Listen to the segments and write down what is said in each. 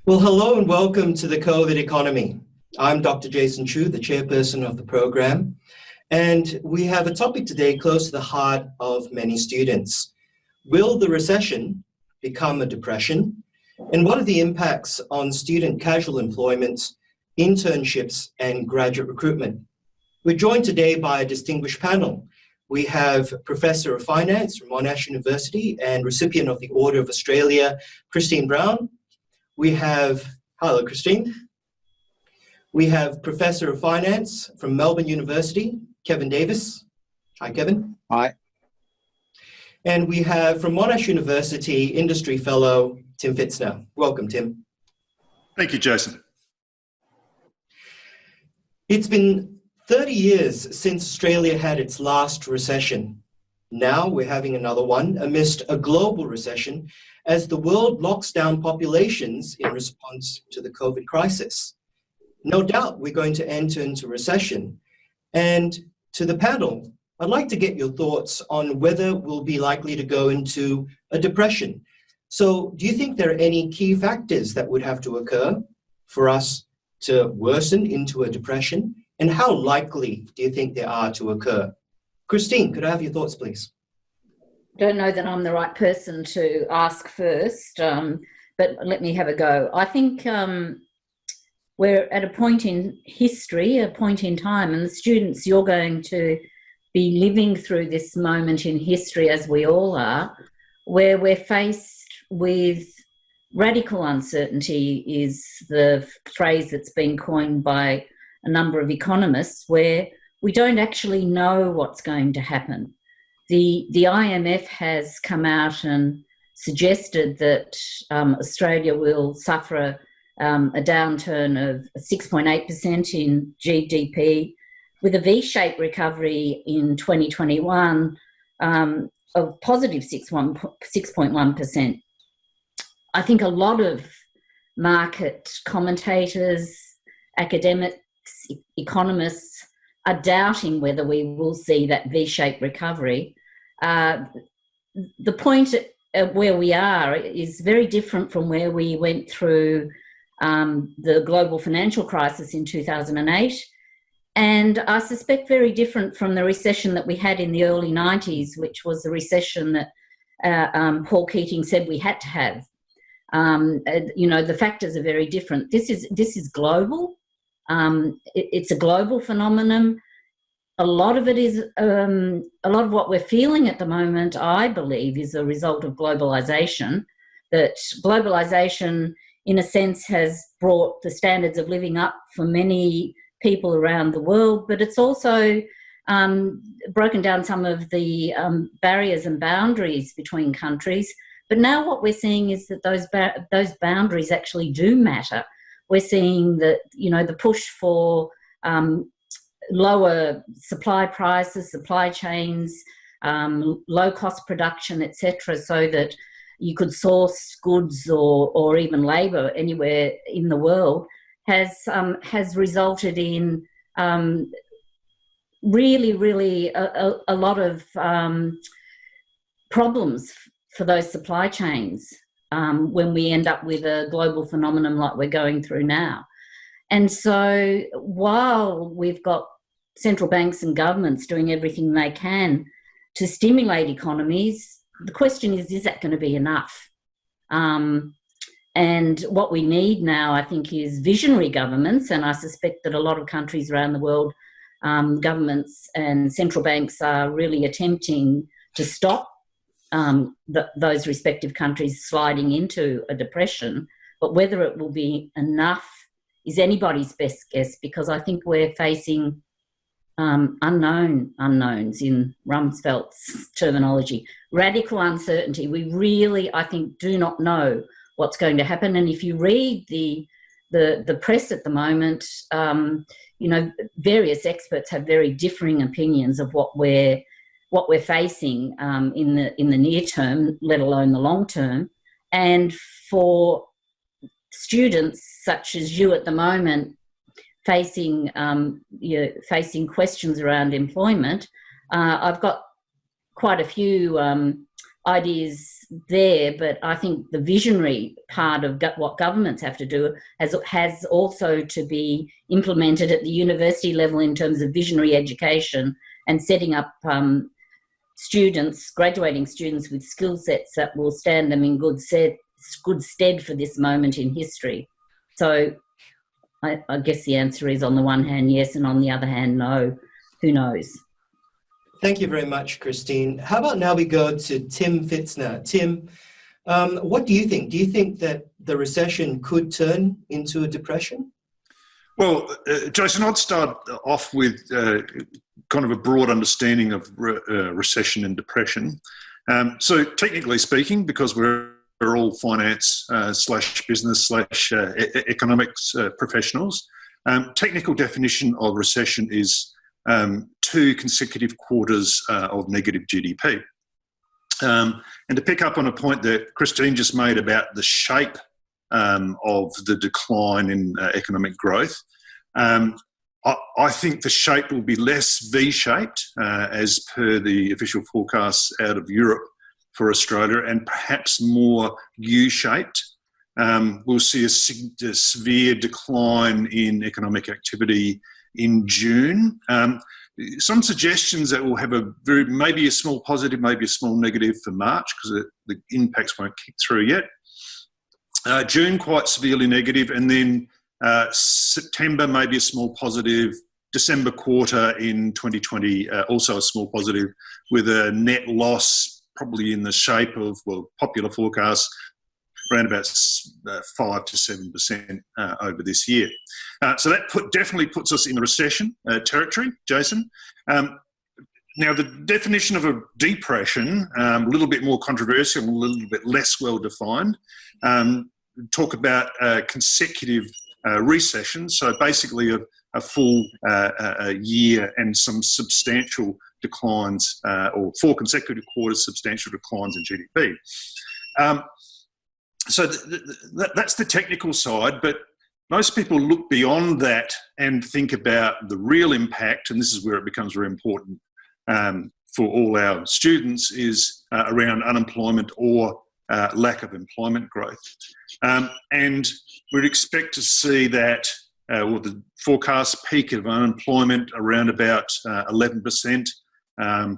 Well, hello and welcome to the COVID Economy. I'm Dr. Jason Choo, the chairperson of the program, and we have a topic today close to the heart of many students. Will the recession become a depression? And what are the impacts on student casual employment, internships, and graduate recruitment? We're joined today by a distinguished panel. We have Professor of Finance from Monash University and recipient of the Order of Australia, Christine Brown. We have, hello Christine. We have Professor of Finance from Melbourne University, Kevin Davis. Hi Kevin. Hi. And we have from Monash University, Industry Fellow, Tim Pfitzner. Welcome, Tim. Thank you, Jason. It's been 30 years since Australia had its last recession. Now we're having another one amidst a global recession as the world locks down populations in response to the COVID crisis. No doubt we're going to enter into recession. And to the panel, I'd like to get your thoughts on whether we'll be likely to go into a depression. So do you think there are any key factors that would have to occur for us to worsen into a depression? And how likely do you think they are to occur? Christine, could I have your thoughts, please? I don't know that I'm the right person to ask first, but let me have a go. I think we're at a point in history, a point in time, and the students, you're going to be living through this moment in history, as we all are, where we're faced with radical uncertainty, is the phrase that's been coined by a number of economists, where we don't actually know what's going to happen. The IMF has come out and suggested that Australia will suffer a downturn of 6.8% in GDP, with a V-shaped recovery in 2021 of positive 6.1%. I think a lot of market commentators, academics, economists are doubting whether we will see that V-shaped recovery. The point where we are is very different from where we went through the global financial crisis in 2008, and I suspect very different from the recession that we had in the early 90s, which was the recession that Paul Keating said we had to have. The factors are very different. This is global. It's a global phenomenon. A lot of it is, a lot of what we're feeling at the moment, I believe, is a result of globalisation. That globalisation, in a sense, has brought the standards of living up for many people around the world, but it's also broken down some of the barriers and boundaries between countries. But now what we're seeing is that those boundaries actually do matter. We're seeing that, the push for lower supply prices, supply chains, low-cost production, etc., so that you could source goods or even labour anywhere in the world, has resulted in really a lot of problems for those supply chains when we end up with a global phenomenon like we're going through now. And so while we've got central banks and governments doing everything they can to stimulate economies, the question is that going to be enough? And what we need now, I think, is visionary governments, and I suspect that a lot of countries around the world, governments and central banks are really attempting to stop those respective countries sliding into a depression. But whether it will be enough is anybody's best guess, because I think we're facing unknowns in Rumsfeld's terminology. Radical uncertainty. We really, I think, do not know what's going to happen. And if you read the press at the moment, various experts have very differing opinions of what we're facing in the near term, let alone the long term. And for students such as you at the moment, facing questions around employment, I've got quite a few ideas there, but I think the visionary part of what governments have to do has also to be implemented at the university level in terms of visionary education and setting up graduating students with skill sets that will stand them in good stead for this moment in history. So I guess the answer is, on the one hand, yes, and on the other hand, no. Who knows? Thank you very much, Christine. How about now we go to Tim Pfitzner. Tim, what do you think? Do you think that the recession could turn into a depression? Well, Jason, I'd start off with kind of a broad understanding of recession and depression. So technically speaking, because we're all finance / business / economics professionals, technical definition of recession is 2 consecutive quarters of negative GDP. And to pick up on a point that Christine just made about the shape of the decline in economic growth, I think the shape will be less V-shaped as per the official forecasts out of Europe for Australia, and perhaps more U-shaped. We'll see a severe decline in economic activity in June. Some suggestions that we'll have maybe a small positive, maybe a small negative for March, because the impacts won't kick through yet. June quite severely negative, and then September maybe a small positive. December quarter in 2020 also a small positive, with a net loss probably in the shape of, popular forecasts around about 5 to 7% over this year. So that definitely puts us in the recession territory, Jason. Now, the definition of a depression, a little bit more controversial, a little bit less well defined. Talk about consecutive recession, so basically a full year and some substantial declines, or 4 consecutive quarters, substantial declines in GDP. So that's the technical side, but most people look beyond that and think about the real impact, and this is where it becomes very important for all our students, is around unemployment or lack of employment growth. And we'd expect to see that, the forecast peak of unemployment around about 11%,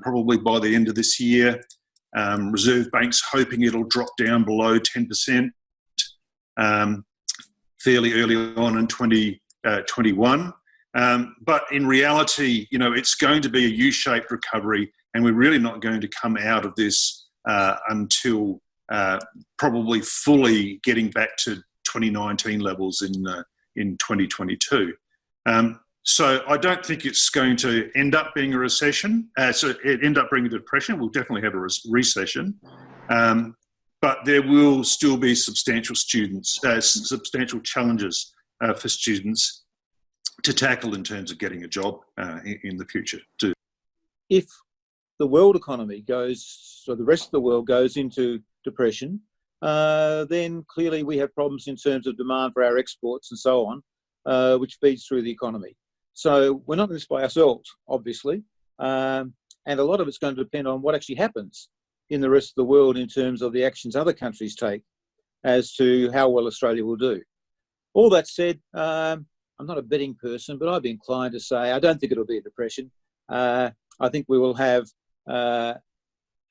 probably by the end of this year. Reserve Bank's hoping it'll drop down below 10% fairly early on in 2021. But in reality, it's going to be a U-shaped recovery, and we're really not going to come out of this until probably fully getting back to 2019 levels in 2022. So I don't think it's going to end up being a recession. So it end up bringing a depression. We'll definitely have a recession. But there will still be substantial challenges for students to tackle in terms of getting a job in the future too. If the world economy goes, so the rest of the world goes into depression, then clearly we have problems in terms of demand for our exports and so on, which feeds through the economy. So we're not in this by ourselves, obviously, and a lot of it's going to depend on what actually happens in the rest of the world in terms of the actions other countries take as to how well Australia will do. All that said, I'm not a betting person, but I'd be inclined to say I don't think it'll be a depression. I think we will have a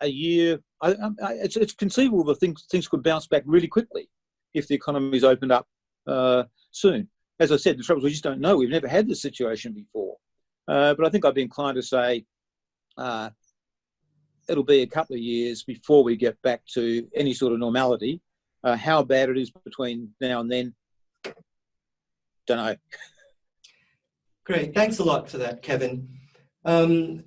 year. It's conceivable that things could bounce back really quickly if the economy's opened up soon. As I said, the trouble is we just don't know. We've never had this situation before. But I think I'd be inclined to say it'll be a couple of years before we get back to any sort of normality. How bad it is between now and then, don't know. Great. Thanks a lot for that, Kevin. And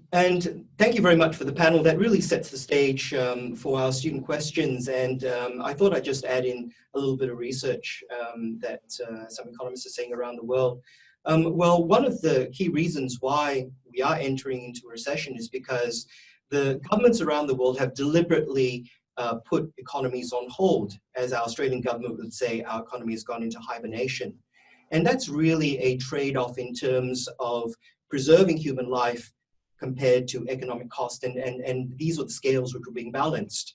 thank you very much for the panel. That really sets the stage for our student questions. And I thought I'd just add in a little bit of research that some economists are saying around the world. Well, one of the key reasons why we are entering into a recession is because the governments around the world have deliberately put economies on hold. As our Australian government would say, our economy has gone into hibernation. And that's really a trade-off in terms of preserving human life compared to economic cost, and these were the scales which were being balanced.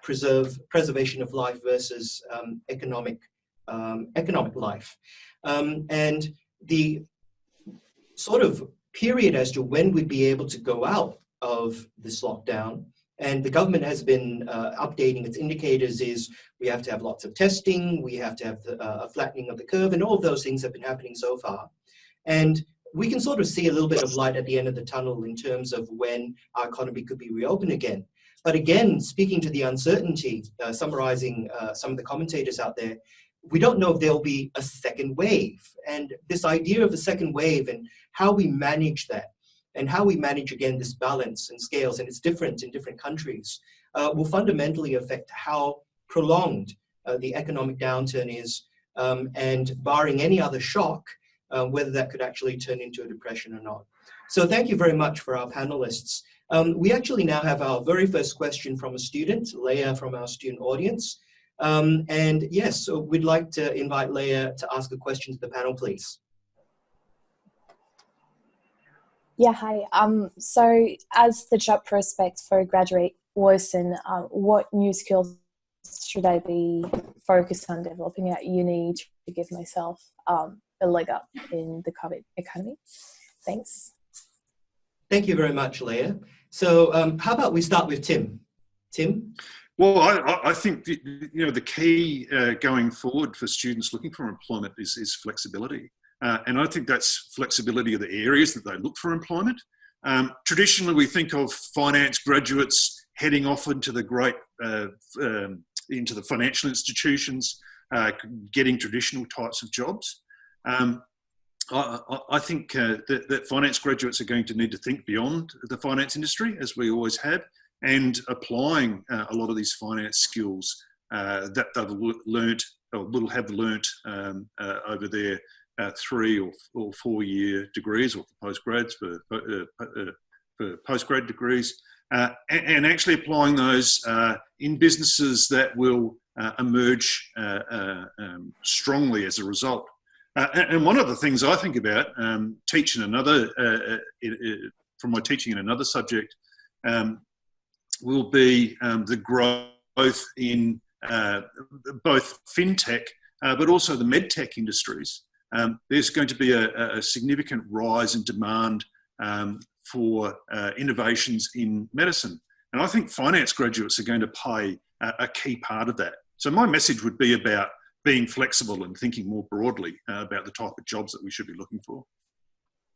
Preservation of life versus economic life. And the sort of period as to when we'd be able to go out of this lockdown, and the government has been updating its indicators, is we have to have lots of testing, we have to have a flattening of the curve, and all of those things have been happening so far. And we can sort of see a little bit of light at the end of the tunnel in terms of when our economy could be reopened again. But again, speaking to the uncertainty, summarizing some of the commentators out there, we don't know if there'll be a second wave. And this idea of a second wave and how we manage that, and how we manage, again, this balance and scales, and it's different in different countries, will fundamentally affect how prolonged the economic downturn is, and barring any other shock, whether that could actually turn into a depression or not. So thank you very much for our panelists. We actually now have our very first question from a student, Leah, from our student audience. And yes, so we'd like to invite Leah to ask a question to the panel, please. Yeah, hi. So as the job prospects for graduate worsen, what new skills should I be focused on developing at uni to give myself a leg up in the COVID economy? Thanks. Thank you very much, Leah. So how about we start with Tim? Tim? Well, I think the key going forward for students looking for employment is flexibility. And I think that's flexibility of the areas that they look for employment. Traditionally, we think of finance graduates heading off into the into the financial institutions, getting traditional types of jobs. I think that finance graduates are going to need to think beyond the finance industry, as we always have, and applying a lot of these finance skills that they've learnt or will have learnt over their 3 or 4 year degrees, or for postgrads, for postgrad degrees, and actually applying those in businesses that will emerge strongly as a result. And one of the things I think about teaching from my teaching in another subject will be the growth in both fintech, but also the medtech industries. There's going to be a significant rise in demand for innovations in medicine. And I think finance graduates are going to play a key part of that. So my message would be about being flexible and thinking more broadly about the type of jobs that we should be looking for.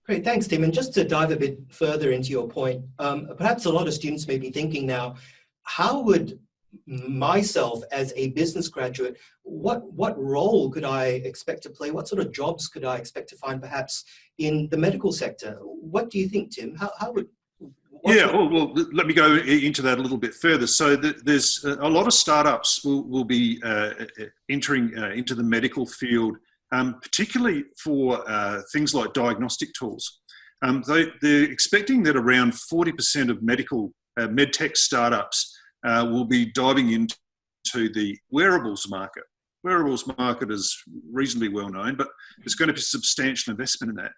Great, thanks, Tim. And just to dive a bit further into your point, perhaps a lot of students may be thinking now, how would myself as a business graduate, what role could I expect to play? What sort of jobs could I expect to find perhaps in the medical sector? What do you think, Tim? Well, let me go into that a little bit further. So there's a lot of startups will be entering into the medical field, particularly for things like diagnostic tools. They're expecting that around 40% of medtech startups will be diving into the wearables market. Wearables market is reasonably well known, but there's going to be substantial investment in that.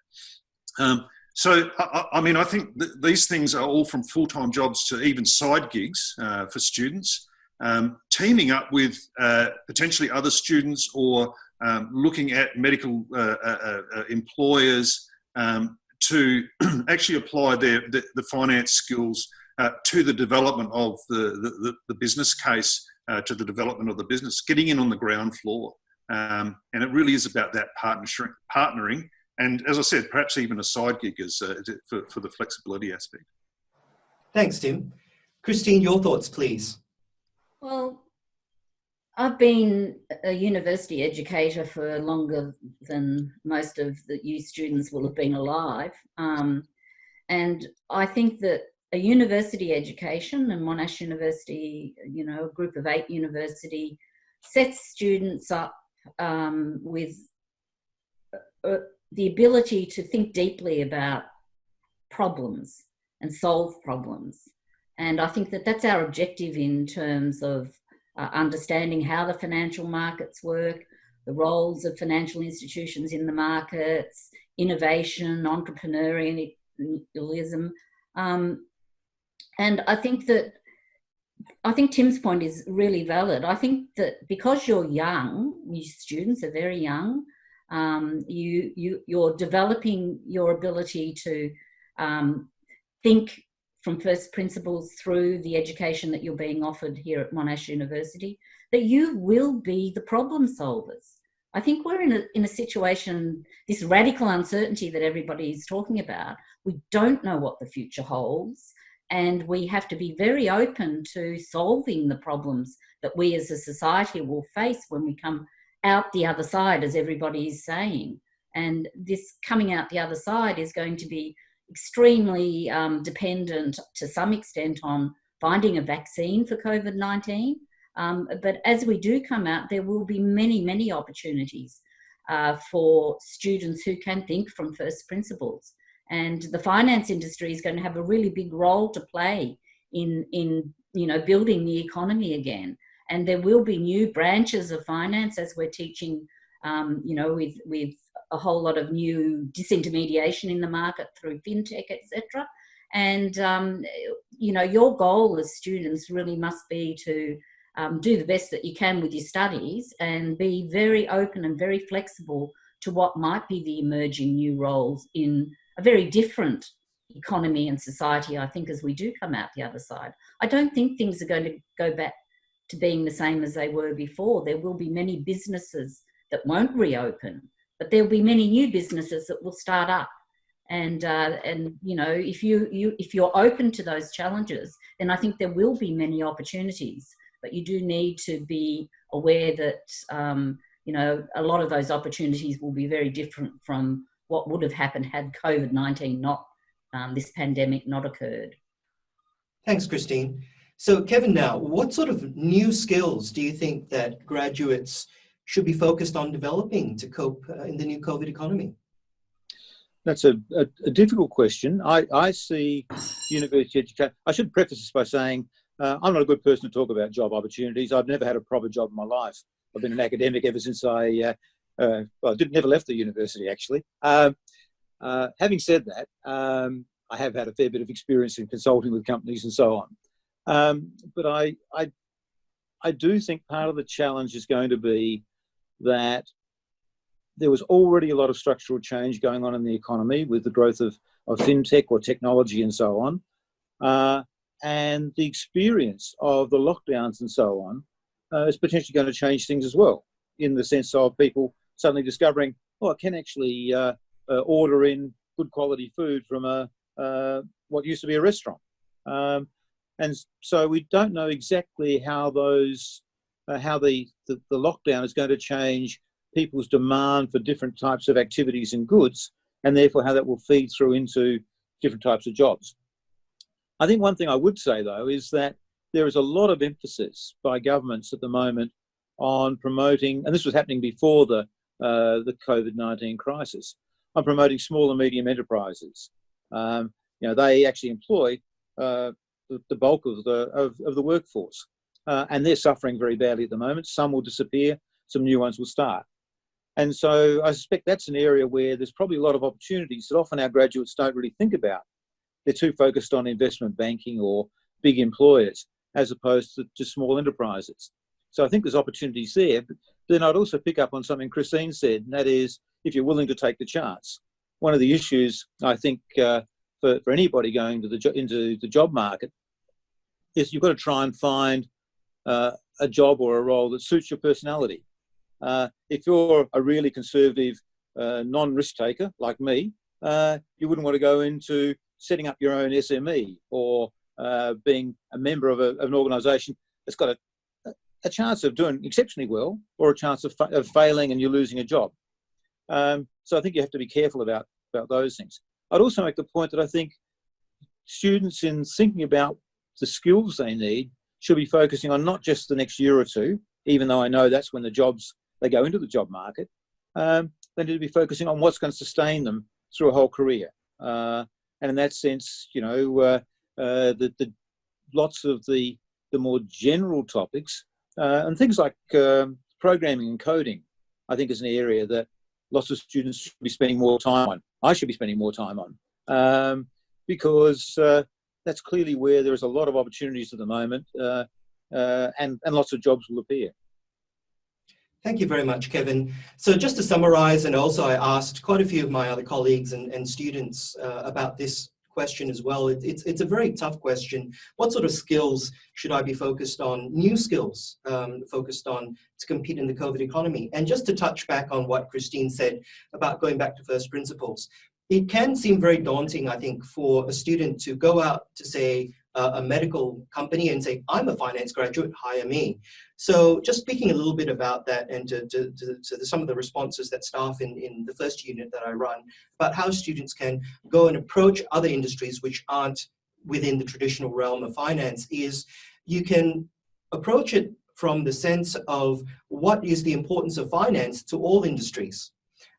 So, I think these things are all from full-time jobs to even side gigs for students, teaming up with potentially other students, or looking at medical employers to actually apply the finance skills to the development of the business case, to the development of the business, getting in on the ground floor. And it really is about that partnering. And as I said, perhaps even a side gig for the flexibility aspect. Thanks, Tim. Christine, your thoughts, please. Well, I've been a university educator for longer than most of the youth students will have been alive. And I think that a university education, and Monash University, a group of 8 university, sets students up with the ability to think deeply about problems and solve problems. And I think that that's our objective in terms of understanding how the financial markets work, the roles of financial institutions in the markets, innovation, entrepreneurialism. And I think Tim's point is really valid. I think that because you're young, you students are very young, you're developing your ability to think from first principles through the education that you're being offered here at Monash University, that you will be the problem solvers. I think we're in a situation, this radical uncertainty that everybody is talking about, we don't know what the future holds, and we have to be very open to solving the problems that we as a society will face when we come out the other side, as everybody is saying. And this coming out the other side is going to be extremely dependent to some extent on finding a vaccine for COVID-19. But as we do come out, there will be many, many opportunities for students who can think from first principles. And the finance industry is going to have a really big role to play in building the economy again. And there will be new branches of finance as we're teaching, with a whole lot of new disintermediation in the market through fintech, etc. And, your goal as students really must be to do the best that you can with your studies and be very open and very flexible to what might be the emerging new roles in a very different economy and society, I think, as we do come out the other side. I don't think things are going to go back to being the same as they were before. There will be many businesses that won't reopen, but there'll be many new businesses that will start up. And if you're open to those challenges, then I think there will be many opportunities. But you do need to be aware that a lot of those opportunities will be very different from what would have happened had COVID-19 this pandemic not occurred. Thanks, Christine. So, Kevin, now, what sort of new skills do you think that graduates should be focused on developing to cope in the new COVID economy? That's a difficult question. I see university education. I should preface this by saying I'm not a good person to talk about job opportunities. I've never had a proper job in my life. I've been an academic ever since I never left the university, actually. Having said that, I have had a fair bit of experience in consulting with companies and so on. But I do think part of the challenge is going to be that there was already a lot of structural change going on in the economy with the growth of fintech or technology and so on. And the experience of the lockdowns and so on is potentially going to change things as well, in the sense of people suddenly discovering, I can actually order in good quality food from what used to be a restaurant. And so we don't know exactly how the lockdown is going to change people's demand for different types of activities and goods, and therefore how that will feed through into different types of jobs. I think one thing I would say, though, is that there is a lot of emphasis by governments at the moment on promoting, and this was happening before the COVID-19 crisis, on promoting small and medium enterprises. They actually employ the bulk of the workforce, and they're suffering very badly at the moment. Some will disappear, some new ones will start. And so I suspect that's an area where there's probably a lot of opportunities that often our graduates don't really think about. They're too focused on investment banking or big employers as opposed to small enterprises. So I think there's opportunities there. But then I'd also pick up on something Christine said, and that is if you're willing to take the chance. One of the issues, I think, for anybody going into the job market is you've got to try and find a job or a role that suits your personality. If you're a really conservative, non-risk taker like me, you wouldn't want to go into setting up your own SME or being a member of an organisation that's got a chance of doing exceptionally well or a chance of failing and you're losing a job. So I think you have to be careful about those things. I'd also make the point that I think students, in thinking about the skills they need, should be focusing on not just the next year or two, even though I know that's when they go into the job market. They need to be focusing on what's going to sustain them through a whole career. And in that sense, the lots of the more general topics and things like programming and coding, I think is an area that lots of students should be spending more time on. I should be spending more time on. because that's clearly where there is a lot of opportunities at the moment, and lots of jobs will appear. Thank you very much, Kevin. So just to summarize, and also I asked quite a few of my other colleagues and students about this question as well. It's a very tough question. What sort of skills should I be focused on? New skills focused on to compete in the COVID economy. And just to touch back on what Christine said about going back to first principles, it can seem very daunting, I think, for a student to go out to, say, a medical company and say, I'm a finance graduate, hire me. So just speaking a little bit about that, and to some of the responses that staff in the first unit that I run, about how students can go and approach other industries which aren't within the traditional realm of finance, is you can approach it from the sense of what is the importance of finance to all industries.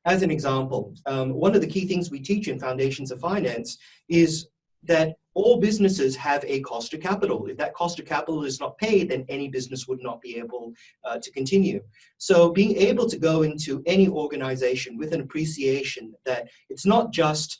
As an example, one of the key things we teach in Foundations of Finance is that all businesses have a cost of capital. If that cost of capital is not paid, then any business would not be able to continue. So being able to go into any organization with an appreciation that it's not just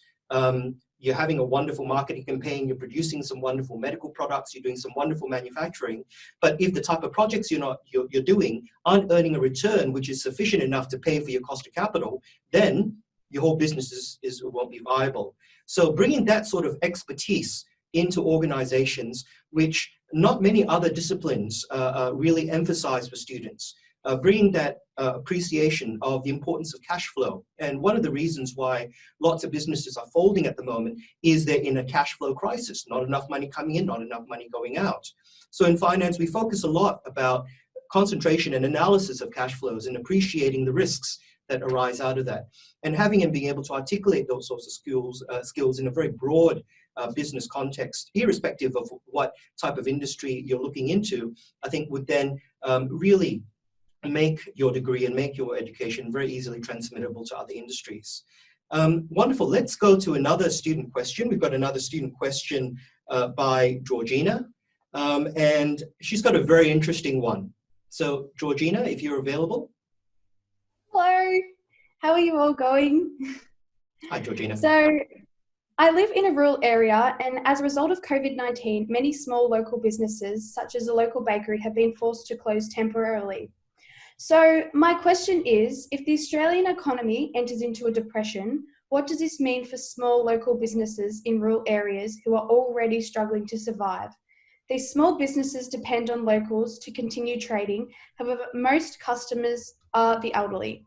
you're having a wonderful marketing campaign, you're producing some wonderful medical products, you're doing some wonderful manufacturing, but if the type of projects you're doing aren't earning a return which is sufficient enough to pay for your cost of capital, then your whole business won't be viable. So bringing that sort of expertise into organizations, which not many other disciplines really emphasize for students, bringing that appreciation of the importance of cash flow. And one of the reasons why lots of businesses are folding at the moment is they're in a cash flow crisis, not enough money coming in, not enough money going out. So in finance, we focus a lot about concentration and analysis of cash flows and appreciating the risks that arise out of that. And having and being able to articulate those sorts of skills in a very broad business context, irrespective of what type of industry you're looking into, I think would then really make your degree and make your education very easily transmittable to other industries. Wonderful. Let's go to another student question. We've got another student question by Georgina, and she's got a very interesting one. So Georgina, if you're available. Hello, how are you all going? Hi, Georgina. So, I live in a rural area, and as a result of COVID-19, many small local businesses, such as a local bakery, have been forced to close temporarily. So, my question is, if the Australian economy enters into a depression, what does this mean for small local businesses in rural areas who are already struggling to survive? These small businesses depend on locals to continue trading. However, most customers are the elderly.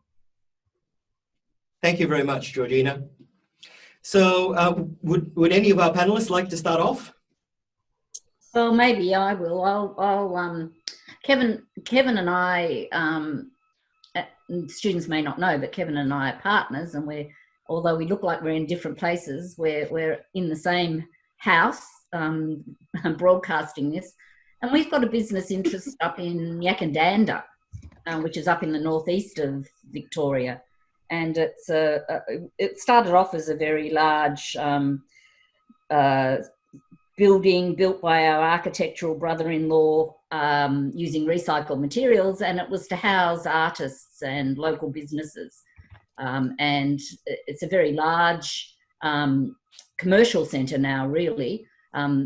Thank you very much, Georgina. So would any of our panelists like to start off? Well, maybe I will. I'll Kevin and I, students may not know, but Kevin and I are partners, and although we look like we're in different places, we're in the same house, broadcasting this, and we've got a business interest up in Yakandanda, which is up in the northeast of Victoria, and it started off as a very large building built by our architectural brother-in-law using recycled materials, and it was to house artists and local businesses, and it's a very large commercial centre now, really.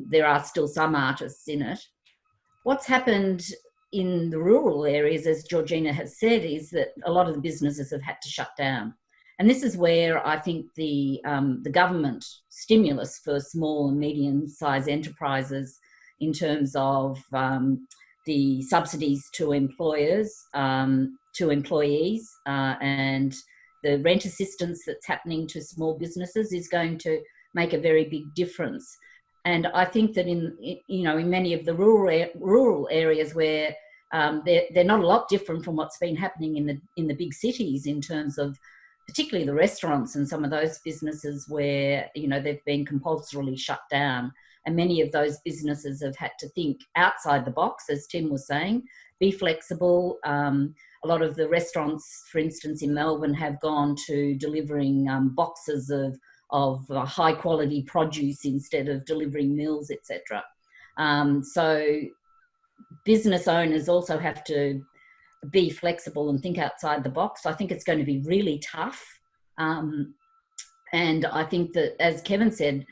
There are still some artists in it. What's happened in the rural areas, as Georgina has said, is that a lot of the businesses have had to shut down. And this is where I think the government stimulus for small and medium-sized enterprises in terms of the subsidies to employers, to employees, and the rent assistance that's happening to small businesses is going to make a very big difference. And I think that in many of the rural areas where they're not a lot different from what's been happening in the big cities in terms of particularly the restaurants and some of those businesses where they've been compulsorily shut down, and many of those businesses have had to think outside the box, as Tim was saying, be flexible. A lot of the restaurants, for instance, in Melbourne have gone to delivering boxes of high quality produce instead of delivering meals, etc. So business owners also have to be flexible and think outside the box. I think it's going to be really tough. And I think that, as Kevin said,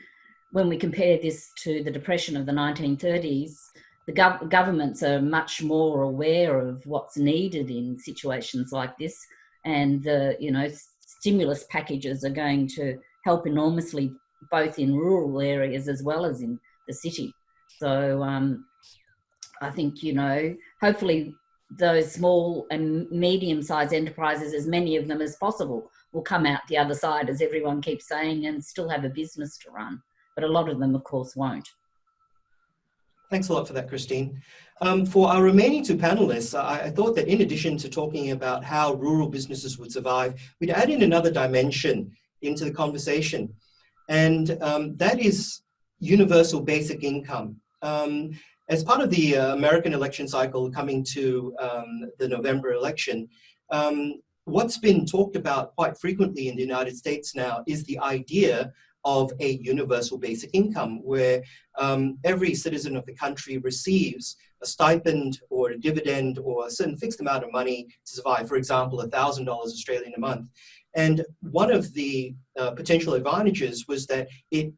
when we compare this to the Depression of the 1930s, the governments are much more aware of what's needed in situations like this, and the stimulus packages are going to help enormously, both in rural areas as well as in the city. So I think, hopefully those small and medium-sized enterprises, as many of them as possible, will come out the other side, as everyone keeps saying, and still have a business to run. But a lot of them, of course, won't. Thanks a lot for that, Christine. For our remaining two panelists, I thought that in addition to talking about how rural businesses would survive, we'd add in another dimension into the conversation, and that is universal basic income. As part of the American election cycle coming to the November election, what's been talked about quite frequently in the United States now is the idea of a universal basic income, where every citizen of the country receives a stipend or a dividend or a certain fixed amount of money to survive, for example, $1,000 Australian a month. And one of the potential advantages was that it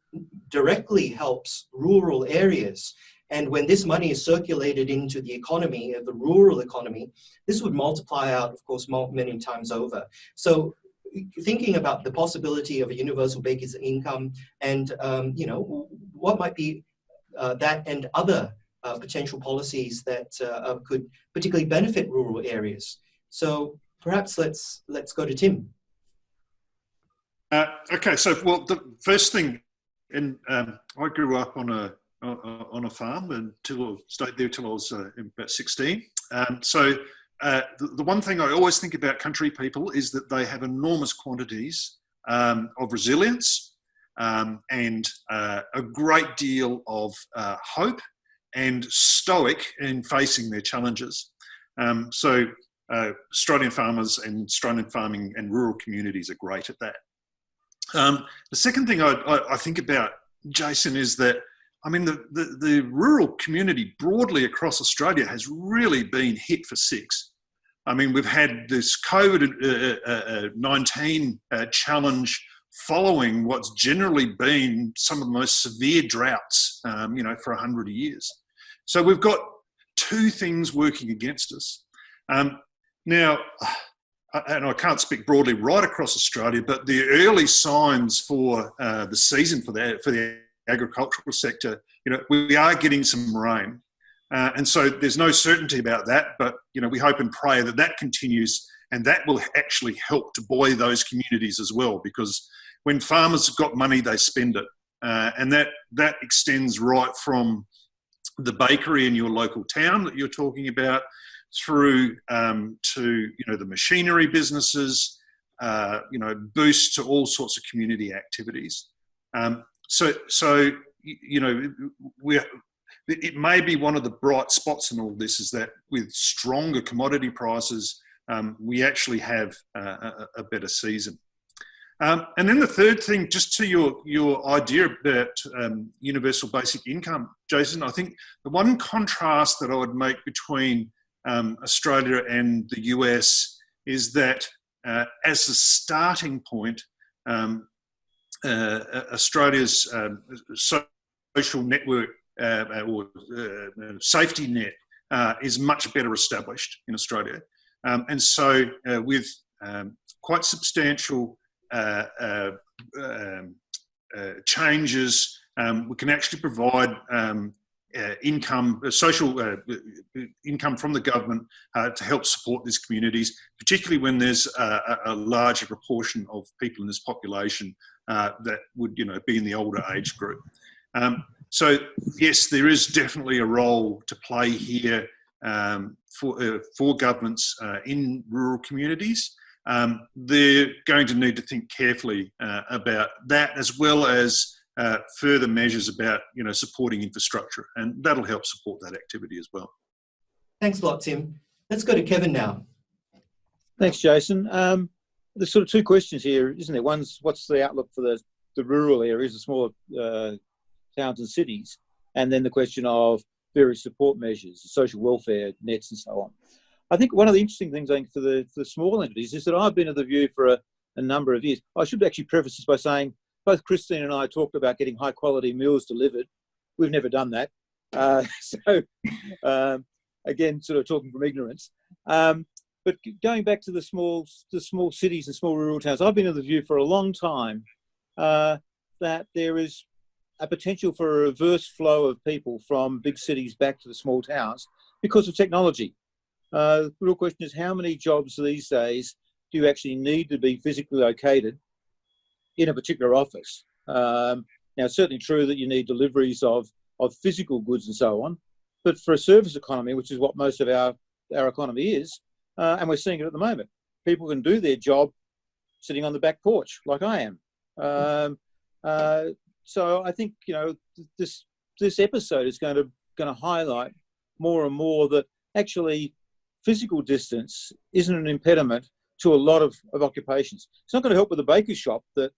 directly helps rural areas. And when this money is circulated into the economy, the rural economy, this would multiply out, of course, many times over. So thinking about the possibility of a universal basic income and, what might be that and other potential policies that could particularly benefit rural areas. So perhaps let's go to Tim. Okay, so the first thing, and I grew up on a farm until I stayed there till I was about 16. The one thing I always think about country people is that they have enormous quantities of resilience and a great deal of hope and stoic in facing their challenges. Australian farmers and Australian farming and rural communities are great at that. The second thing I think about, Jason, is that the rural community broadly across Australia has really been hit for six. We've had this COVID-19 challenge following what's generally been some of the most severe droughts, for 100 years. So we've got two things working against us. Now, and I can't speak broadly right across Australia, but the early signs for the season for the agricultural sector, we are getting some rain. And so there's no certainty about that, but, we hope and pray that that continues, and that will actually help to buoy those communities as well, because when farmers have got money, they spend it. And that extends right from the bakery in your local town that you're talking about through to, the machinery businesses, boost to all sorts of community activities. It may be one of the bright spots in all this is that with stronger commodity prices, we actually have a better season. And then the third thing, just to your idea about universal basic income, Jason, I think the one contrast that I would make between Australia and the US is that as a starting point, Australia's social network or safety net is much better established in Australia. And so with quite substantial changes, we can actually provide social income from the government to help support these communities, particularly when there's a larger proportion of people in this population that would, be in the older age group. So yes, there is definitely a role to play here for governments in rural communities. They're going to need to think carefully about that, as well as further measures about supporting infrastructure, and that'll help support that activity as well. Thanks a lot, Tim. Let's go to Kevin now. Thanks, Jason. There's sort of two questions here, isn't there? One's what's the outlook for the rural areas, the smaller towns and cities, and then the question of various support measures, social welfare nets and so on. I think one of the interesting things, I think, for the small entities is that I've been of the view for a number of years. I should actually preface this by saying both Christine and I talked about getting high quality meals delivered. We've never done that. Again, sort of talking from ignorance. But going back to the small cities and small rural towns, I've been of the view for a long time that there is a potential for a reverse flow of people from big cities back to the small towns because of technology. The real question is, how many jobs these days do you actually need to be physically located in a particular office? Now, it's certainly true that you need deliveries of physical goods and so on, but for a service economy, which is what most of our economy is, and we're seeing it at the moment, people can do their job sitting on the back porch like I am. So I think, you know, this episode is going to highlight more and more that actually physical distance isn't an impediment to a lot of occupations. It's not going to help with the baker's shop that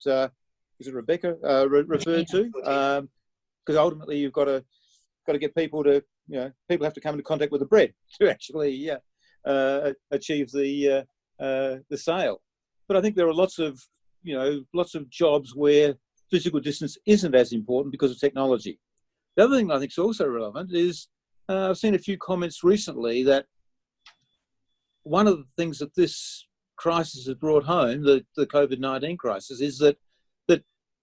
is it Rebecca referred to, because ultimately you've got to get people to, you know, people have to come into contact with the bread to actually achieve the sale. But I think there are lots of jobs where physical distance isn't as important because of technology. The other thing I think is also relevant is I've seen a few comments recently that one of the things that this crisis has brought home, the COVID-19 crisis, is that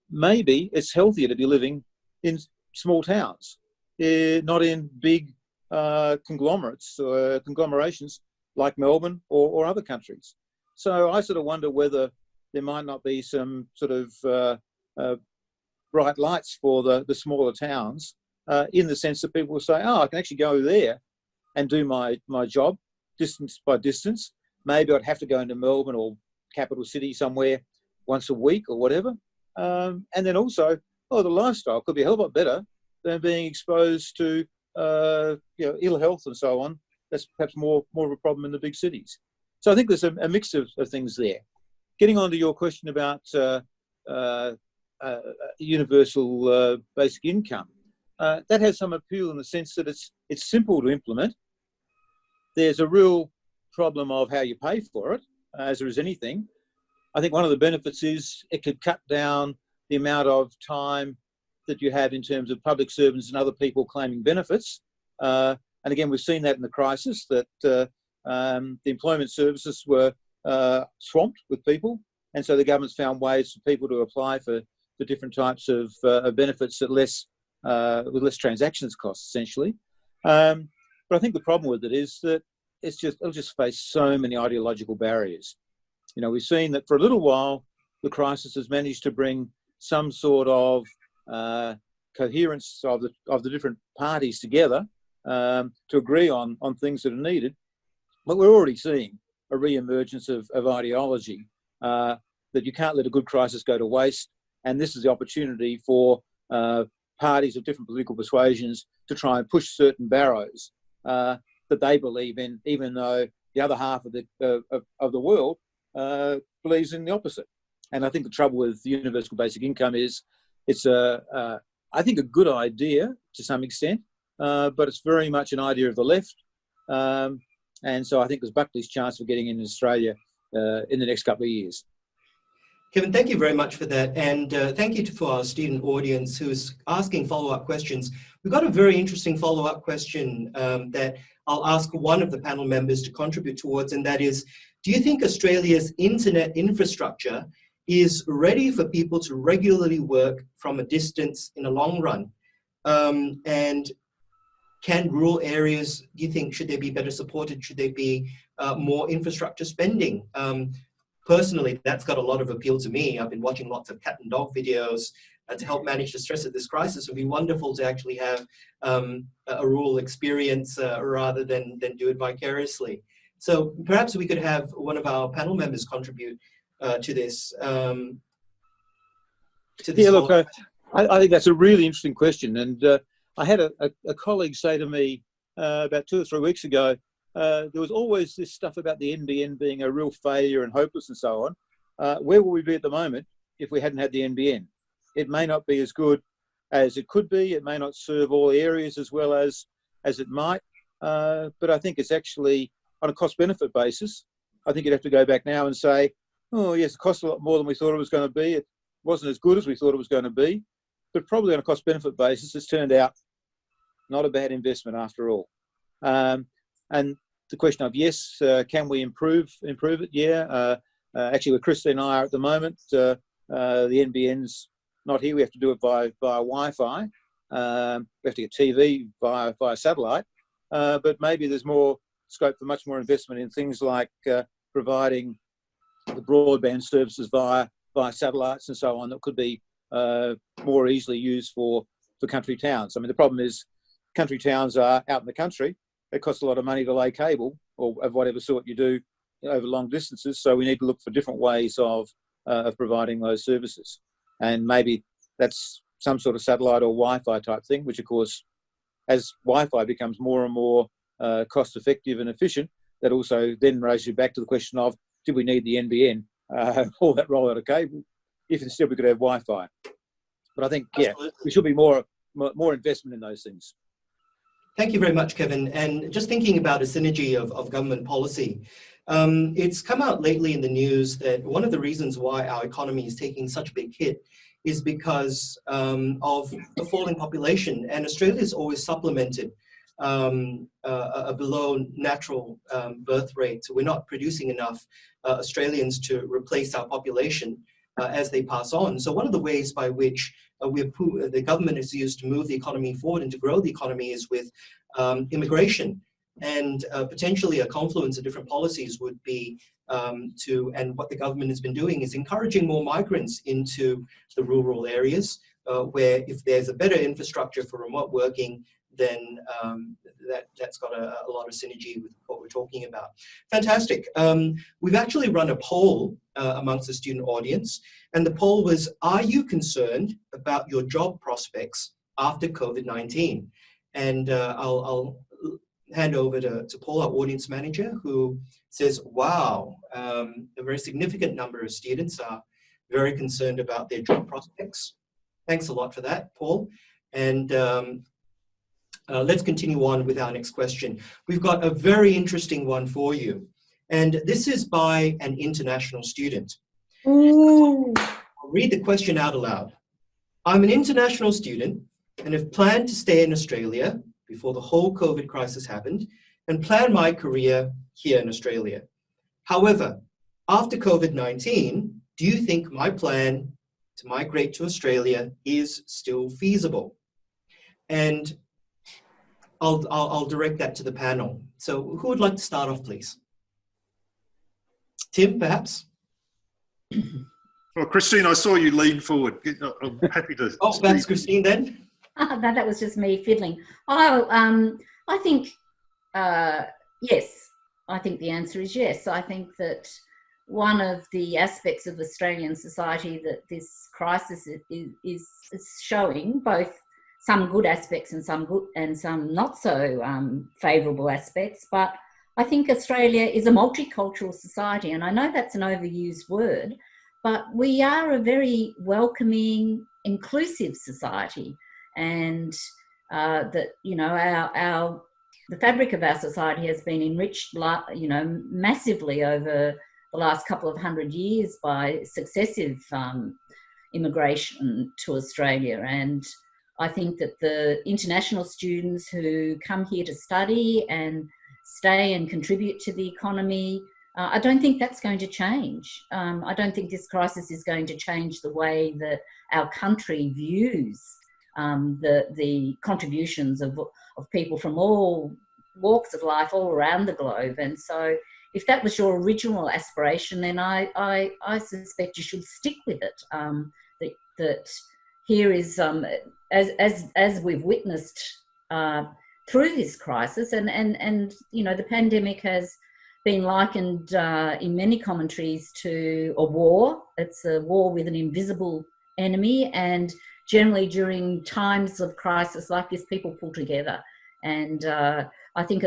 maybe it's healthier to be living in small towns, not in big conglomerates or conglomerations like Melbourne or other countries. So I sort of wonder whether there might not be some sort of bright lights for the smaller towns, in the sense that people will say, oh, I can actually go there and do my job distance by distance. Maybe I'd have to go into Melbourne or capital city somewhere once a week or whatever. And then also, the lifestyle could be a hell of a lot better than being exposed to ill health and so on. That's perhaps more of a problem in the big cities. So I think there's a mix of things there. Getting on to your question about universal basic income, that has some appeal in the sense that it's simple to implement. There's a real problem of how you pay for it, as there is anything. I think one of the benefits is it could cut down the amount of time that you have in terms of public servants and other people claiming benefits. And again, we've seen that in the crisis, that the employment services were swamped with people. And so the government's found ways for people to apply for different types of benefits at with less transactions costs, essentially. But I think the problem with it is that it'll just face so many ideological barriers. You know, we've seen that for a little while, the crisis has managed to bring some sort of coherence of the different parties together to agree on things that are needed. But we're already seeing a re-emergence of ideology, that you can't let a good crisis go to waste. And this is the opportunity for parties of different political persuasions to try and push certain barrows that they believe in, even though the other half of the world believes in the opposite. And I think the trouble with the universal basic income is it's I think a good idea to some extent, but it's very much an idea of the left. And so I think there's Buckley's chance of getting in Australia in the next couple of years. Kevin, thank you very much for that. And thank you for our student audience who's asking follow-up questions. We've got a very interesting follow-up question that I'll ask one of the panel members to contribute towards, and that is, do you think Australia's internet infrastructure is ready for people to regularly work from a distance in the long run? And can rural areas, do you think, should they be better supported? Should there be more infrastructure spending? Personally, that's got a lot of appeal to me. I've been watching lots of cat and dog videos to help manage the stress of this crisis. It would be wonderful to actually have a rural experience rather than do it vicariously. So perhaps we could have one of our panel members contribute to this. I think that's a really interesting question. And I had a colleague say to me about 2 or 3 weeks ago, there was always this stuff about the NBN being a real failure and hopeless and so on. Where will we be at the moment if we hadn't had the NBN? It may not be as good as it could be. It may not serve all areas as well as it might. But I think it's actually, on a cost-benefit basis, I think you'd have to go back now and say, oh, yes, it costs a lot more than we thought it was going to be. wasn't as good as we thought it was going to be, but probably on a cost-benefit basis, it's turned out not a bad investment after all. And the question of, yes, can we improve it? Yeah. Actually, where Christine and I are at the moment, the NBN's not here. We have to do it via Wi-Fi. We have to get TV via satellite. But maybe there's more scope for much more investment in things like providing the broadband services via satellites and so on that could be more easily used for country towns. I mean, the problem is country towns are out in the country. It costs a lot of money to lay cable or of whatever sort you do over long distances. So we need to look for different ways of providing those services. And maybe that's some sort of satellite or Wi-Fi type thing, which of course, as Wi-Fi becomes more and more cost effective and efficient, that also then raises you back to the question of, do we need the NBN or that rollout of cable if instead we could have Wi-Fi? But I think, yeah, there should be more investment in those things. Thank you very much, Kevin. And just thinking about a synergy of government policy, it's come out lately in the news that one of the reasons why our economy is taking such a big hit is because of the falling population. And Australia's always supplemented a below natural birth rate. So we're not producing enough Australians to replace our population as they pass on. So one of the ways by which the government is used to move the economy forward and to grow the economy is with immigration. And potentially a confluence of different policies would be and what the government has been doing is encouraging more migrants into the rural areas where if there's a better infrastructure for remote working, then that's got a lot of synergy with what we're talking about. Fantastic. We've actually run a poll amongst the student audience, and the poll was, are you concerned about your job prospects after COVID-19? And I'll hand over to Paul, our audience manager, who says, wow, a very significant number of students are very concerned about their job prospects. Thanks a lot for that, Paul. And let's continue on with our next question. We've got a very interesting one for you. And this is by an international student. Ooh. I'll read the question out aloud. I'm an international student and have planned to stay in Australia before the whole COVID crisis happened and plan my career here in Australia. However, after COVID-19, do you think my plan to migrate to Australia is still feasible? And I'll direct that to the panel. So who would like to start off, please? Tim, perhaps? Well, Christine, I saw you lean forward. I'm happy to Oh, that's Christine then? That was just me fiddling. I think, yes. I think the answer is yes. I think that one of the aspects of Australian society that this crisis is showing, both some good aspects and some not so favourable aspects, but I think Australia is a multicultural society, and I know that's an overused word, but we are a very welcoming, inclusive society. And that, you know, the fabric of our society has been enriched, you know, massively over the last couple of 100 years by successive immigration to Australia. And I think that the international students who come here to study and stay and contribute to the economy, I don't think that's going to change. I don't think this crisis is going to change the way that our country views the contributions of people from all walks of life all around the globe. And so if that was your original aspiration, then I suspect you should stick with it. That here is, as we've witnessed through this crisis, and you know, the pandemic has been likened in many commentaries to a war. It's a war with an invisible enemy, and generally during times of crisis like this, people pull together. And I think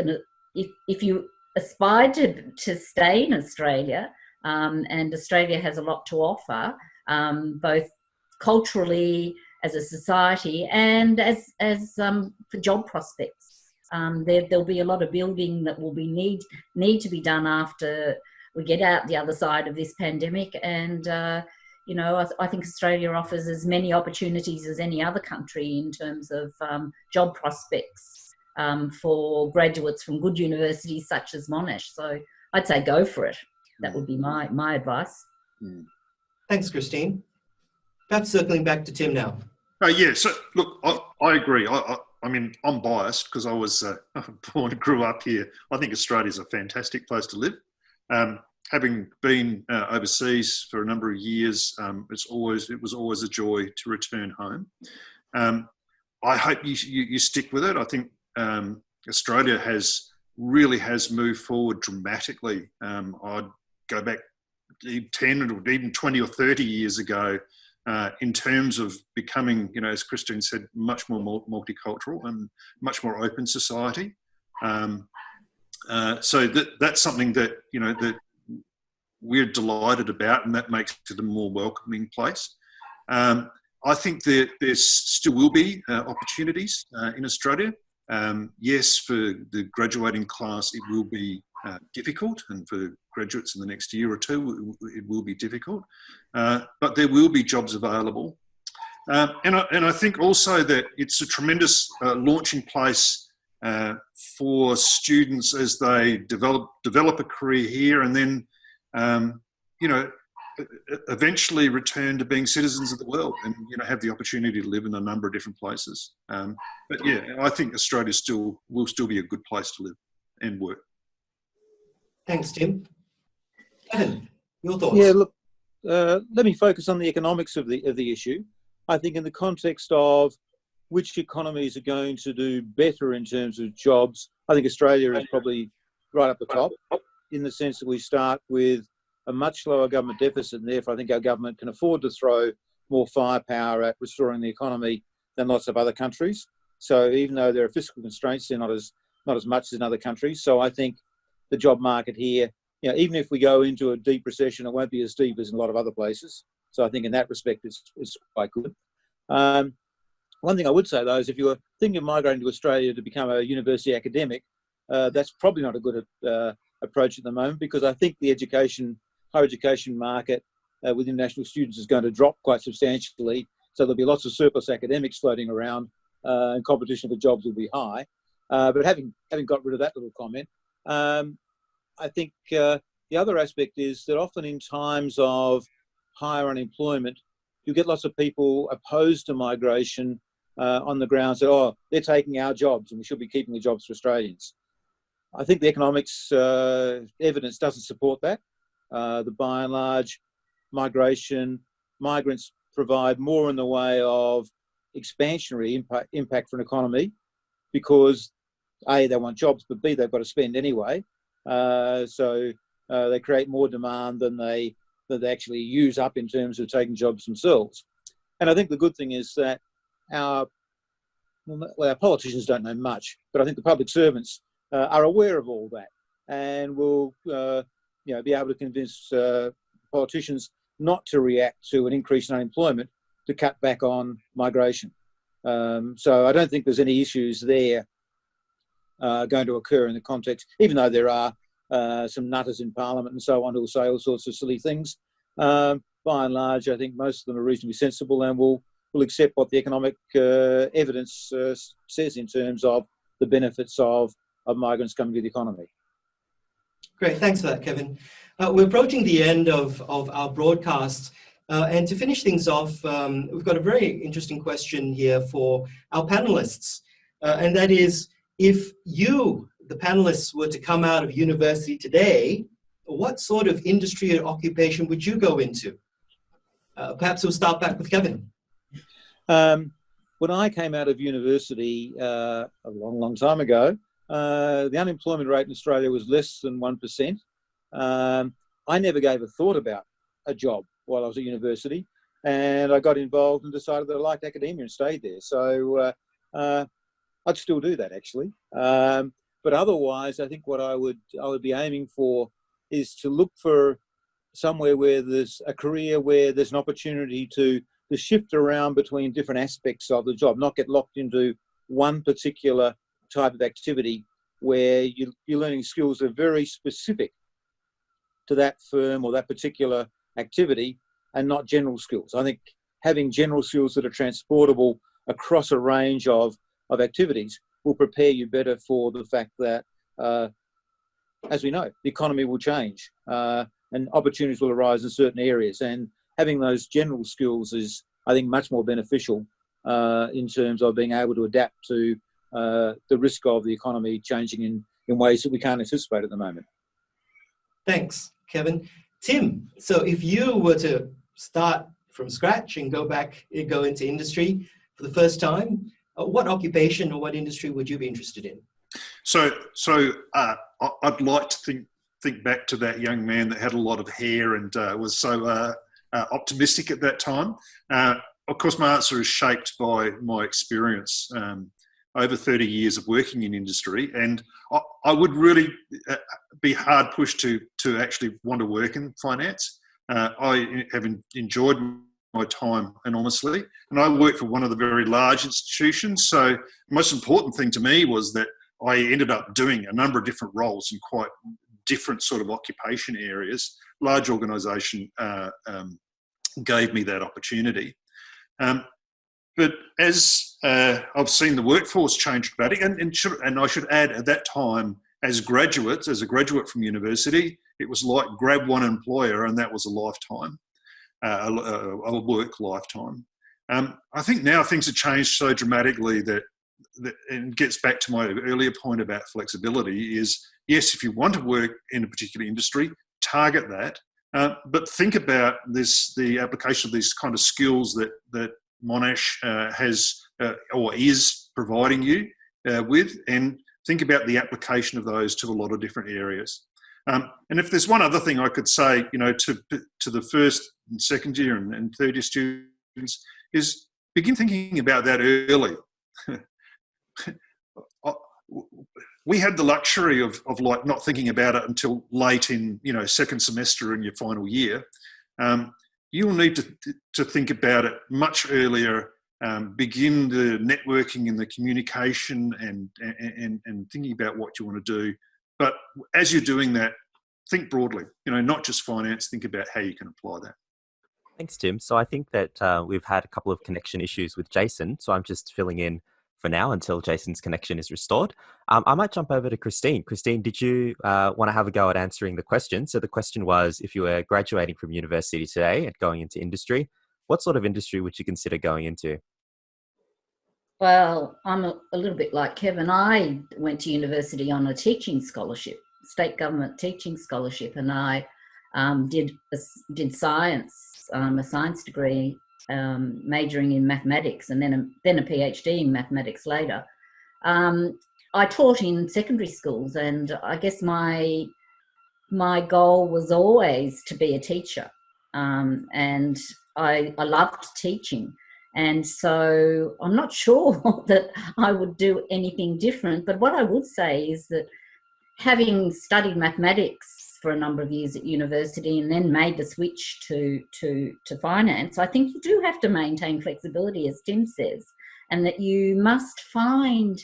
if you aspire to stay in Australia, and Australia has a lot to offer, both culturally, as a society, and as for job prospects. There'll be a lot of building that will be need to be done after we get out the other side of this pandemic. And you know, I think Australia offers as many opportunities as any other country in terms of job prospects for graduates from good universities such as Monash. So I'd say go for it. That would be my advice. Thanks, Christine. Perhaps circling back to Tim now. Yeah, so look, I agree. I mean, I'm biased because I was born and grew up here. I think Australia's a fantastic place to live. Having been overseas for a number of years, it was always a joy to return home. I hope you stick with it. I think Australia really has moved forward dramatically. I'd go back 10 or even 20 or 30 years ago in terms of becoming, you know, as Christine said, much more multicultural and much more open society. So that's something that, you know, that we're delighted about, and that makes it a more welcoming place. I think there still will be opportunities in Australia. Yes, for the graduating class, it will be difficult, and for graduates in the next year or two, it will be difficult. But there will be jobs available. And I think also that it's a tremendous launching place for students as they develop a career here, and then, you know, eventually return to being citizens of the world, and, you know, have the opportunity to live in a number of different places. But yeah, I think Australia will still be a good place to live and work. Thanks, Tim. Kevin, your thoughts? Yeah, look, let me focus on the economics of the issue. I think in the context of which economies are going to do better in terms of jobs, I think Australia is probably right up the top, in the sense that we start with a much lower government deficit, and therefore I think our government can afford to throw more firepower at restoring the economy than lots of other countries. So even though there are fiscal constraints, they're not as much as in other countries. So I think the job market here, you know, even if we go into a deep recession, it won't be as deep as in a lot of other places. So I think in that respect, it's quite good. One thing I would say, though, is if you were thinking of migrating to Australia to become a university academic, that's probably not a good approach at the moment, because I think the higher education market with international students is going to drop quite substantially. So there'll be lots of surplus academics floating around, and competition for jobs will be high. But having got rid of that little comment, I think the other aspect is that often in times of higher unemployment, you get lots of people opposed to migration on the grounds that, oh, they're taking our jobs and we should be keeping the jobs for Australians. I think the economics evidence doesn't support that. By and large, migrants provide more in the way of expansionary impact for an economy, because A, they want jobs, but B, they've got to spend anyway. So they create more demand than they actually use up in terms of taking jobs themselves. And I think the good thing is that our politicians don't know much, but I think the public servants are aware of all that, and will be able to convince politicians not to react to an increase in unemployment to cut back on migration. So I don't think there's any issues there going to occur in the context, even though there are some nutters in Parliament and so on who will say all sorts of silly things. By and large, I think most of them are reasonably sensible and will accept what the economic evidence says in terms of the benefits of migrants coming to the economy. Great, thanks for that, Kevin. We're approaching the end of our broadcast. And to finish things off, we've got a very interesting question here for our panelists. And that is, if you, the panelists, were to come out of university today, what sort of industry or occupation would you go into? Perhaps we'll start back with Kevin. When I came out of university a long, long time ago, the unemployment rate in Australia was less than 1%. I never gave a thought about a job while I was at university, and I got involved and decided that I liked academia and stayed there. So I'd still do that, actually. But otherwise, I think what I would be aiming for is to look for somewhere where there's a career where there's an opportunity to shift around between different aspects of the job, not get locked into one particular type of activity where you're learning skills that are very specific to that firm or that particular activity, and not general skills. I think having general skills that are transportable across a range of activities will prepare you better for the fact that, as we know, the economy will change and opportunities will arise in certain areas. And having those general skills is, I think, much more beneficial in terms of being able to adapt to the risk of the economy changing in ways that we can't anticipate at the moment. Thanks, Kevin. Tim, so if you were to start from scratch and go into industry for the first time, what occupation or what industry would you be interested in? So I'd like to think back to that young man that had a lot of hair and was so optimistic at that time. Of course, my answer is shaped by my experience over 30 years of working in industry, and I would really be hard pushed to actually want to work in finance. I have enjoyed my time enormously, and I worked for one of the very large institutions. So the most important thing to me was that I ended up doing a number of different roles in quite different sort of occupation areas. Large organisation gave me that opportunity. But as I've seen the workforce change dramatically, and I should add, at that time, as a graduate from university, it was like grab one employer and that was a lifetime, a work lifetime. I think now things have changed so dramatically that and it gets back to my earlier point about flexibility is, yes, if you want to work in a particular industry, target that, but think about the application of these kind of skills that Monash has or is providing you with, and think about the application of those to a lot of different areas. And if there's one other thing I could say, to the first and second year and third year students, is begin thinking about that early. We had the luxury of like not thinking about it until late in second semester in your final year. You'll need to think about it much earlier. Begin the networking and the communication and thinking about what you want to do. But as you're doing that, think broadly. Not just finance. Think about how you can apply that. Thanks, Tim. So I think that we've had a couple of connection issues with Jason. So I'm just filling in for now until Jason's connection is restored. I might jump over to Christine. Christine, did you want to have a go at answering the question? So the question was, if you were graduating from university today and going into industry, what sort of industry would you consider going into? Well, I'm a little bit like Kevin. I went to university on a teaching scholarship, state government teaching scholarship, and I did science, a science degree, majoring in mathematics, and then a PhD in mathematics later. I taught in secondary schools, and I guess my goal was always to be a teacher, and I loved teaching. And so I'm not sure that I would do anything different, but what I would say is that having studied mathematics for a number of years at university and then made the switch to finance, I think you do have to maintain flexibility, as Tim says, and that you must find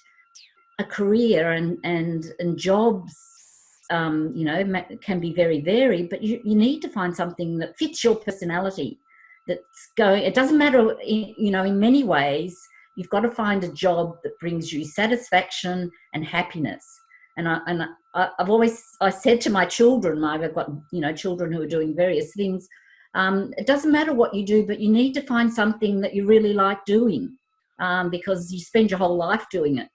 a career and jobs, can be very varied, but you need to find something that fits your personality. It doesn't matter, in many ways, you've got to find a job that brings you satisfaction and happiness. And I said to my children, I've got, children who are doing various things. It doesn't matter what you do, but you need to find something that you really like doing, because you spend your whole life doing it.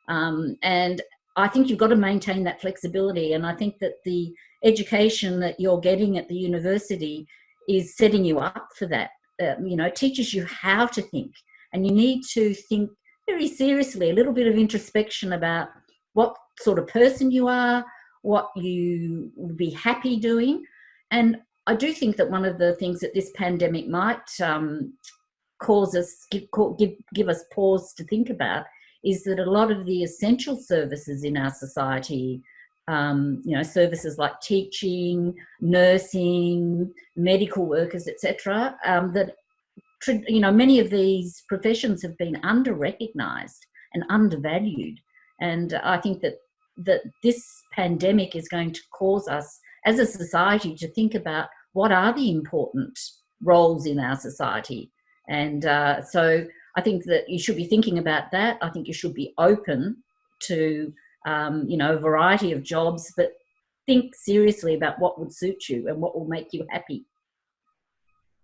And I think you've got to maintain that flexibility. And I think that the education that you're getting at the university is setting you up for that. It teaches you how to think, and you need to think very seriously, a little bit of introspection about what sort of person you are, what you would be happy doing. And I do think that one of the things that this pandemic might cause us, give us pause to think about, is that a lot of the essential services in our society, services like teaching, nursing, medical workers, etc., many of these professions have been under-recognised and undervalued. And I think that this pandemic is going to cause us as a society to think about what are the important roles in our society. And so I think that you should be thinking about that. I think you should be open to, a variety of jobs, but think seriously about what would suit you and what will make you happy.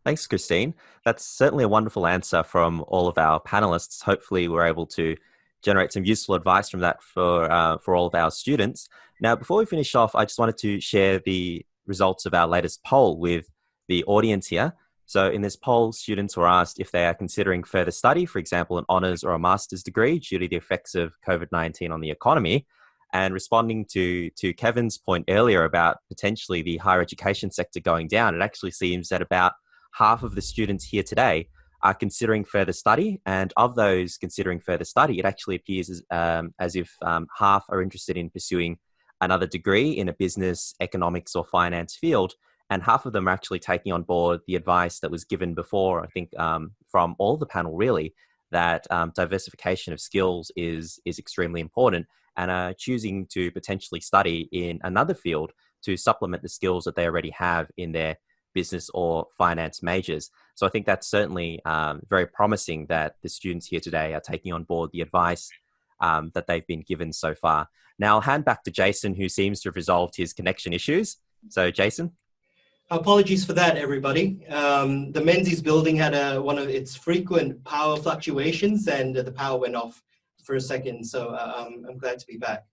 Thanks, Christine. That's certainly a wonderful answer from all of our panelists. Hopefully we're able to generate some useful advice from that for all of our students. Now, before we finish off, I just wanted to share the results of our latest poll with the audience here. So in this poll, students were asked if they are considering further study, for example, an honours or a master's degree due to the effects of COVID-19 on the economy. And responding to Kevin's point earlier about potentially the higher education sector going down, it actually seems that about half of the students here today are considering further study. And of those considering further study, it actually appears as if half are interested in pursuing another degree in a business, economics or finance field. And half of them are actually taking on board the advice that was given before, I think, from all the panel really, that diversification of skills is extremely important, and are choosing to potentially study in another field to supplement the skills that they already have in their business or finance majors. So I think that's certainly very promising that the students here today are taking on board the advice that they've been given so far. Now I'll hand back to Jason, who seems to have resolved his connection issues. So Jason? Apologies for that, everybody. The Menzies building had one of its frequent power fluctuations, and the power went off for a second, so I'm glad to be back.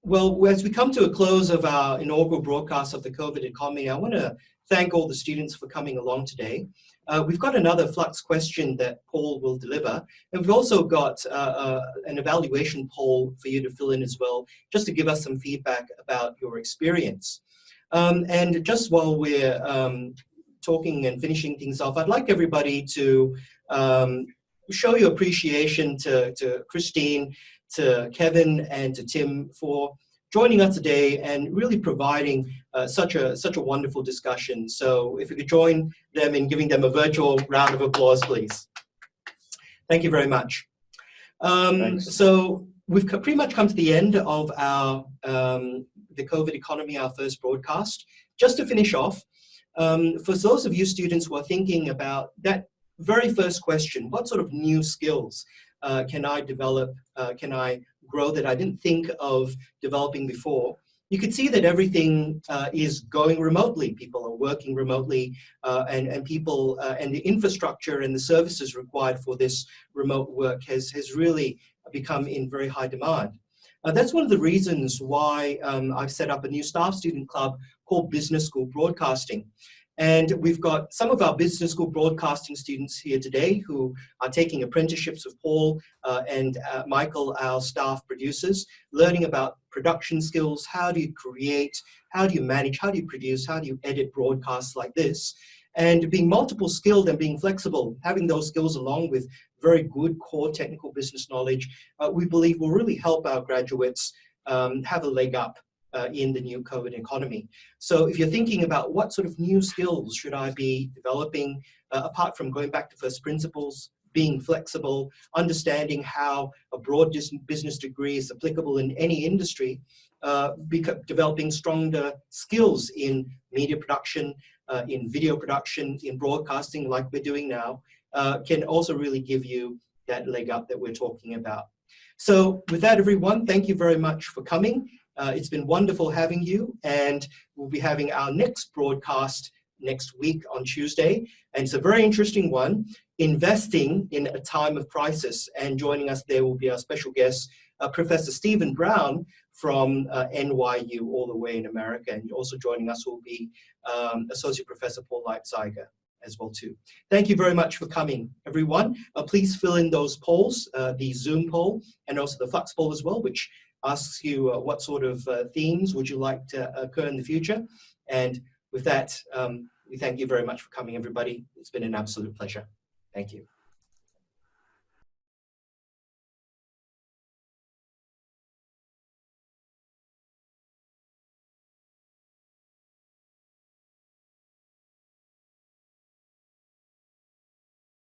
Well, as we come to a close of our inaugural broadcast of the COVID Economy, I want to thank all the students for coming along today. We've got another Flux question that Paul will deliver, and we've also got an evaluation poll for you to fill in as well, just to give us some feedback about your experience. And just while we're talking and finishing things off, I'd like everybody to show your appreciation to Christine, to Kevin, and to Tim for joining us today and really providing such a wonderful discussion. So if we could join them in giving them a virtual round of applause, please. Thank you very much. So we've pretty much come to the end of our the COVID Economy, our first broadcast. Just to finish off, for those of you students who are thinking about that very first question, what sort of new skills can I develop, can I grow that I didn't think of developing before? You can see that everything is going remotely. People are working remotely, and people and the infrastructure and the services required for this remote work has really become in very high demand. That's one of the reasons why I've set up a new staff student club called Business School Broadcasting. And we've got some of our business school broadcasting students here today who are taking apprenticeships with Paul and Michael, our staff producers, learning about production skills. How do you create? How do you manage? How do you produce? How do you edit broadcasts like this? And being multiple skilled and being flexible, having those skills along with very good core technical business knowledge, we believe will really help our graduates have a leg up in the new COVID economy. So if you're thinking about what sort of new skills should I be developing, apart from going back to first principles, being flexible, understanding how a broad business degree is applicable in any industry, developing stronger skills in media production, in video production, in broadcasting like we're doing now, can also really give you that leg up that we're talking about. So with that, everyone, thank you very much for coming. It's been wonderful having you, and we'll be having our next broadcast next week on Tuesday. And it's a very interesting one, investing in a time of crisis. And joining us there will be our special guest, Professor Stephen Brown from NYU, all the way in America. And also joining us will be Associate Professor Paul Leipziger as well too. Thank you very much for coming, everyone. Please fill in those polls, the Zoom poll and also the Flux poll as well, which asks you what sort of themes would you like to occur in the future. And with that, we thank you very much for coming, everybody. It's been an absolute pleasure. Thank you.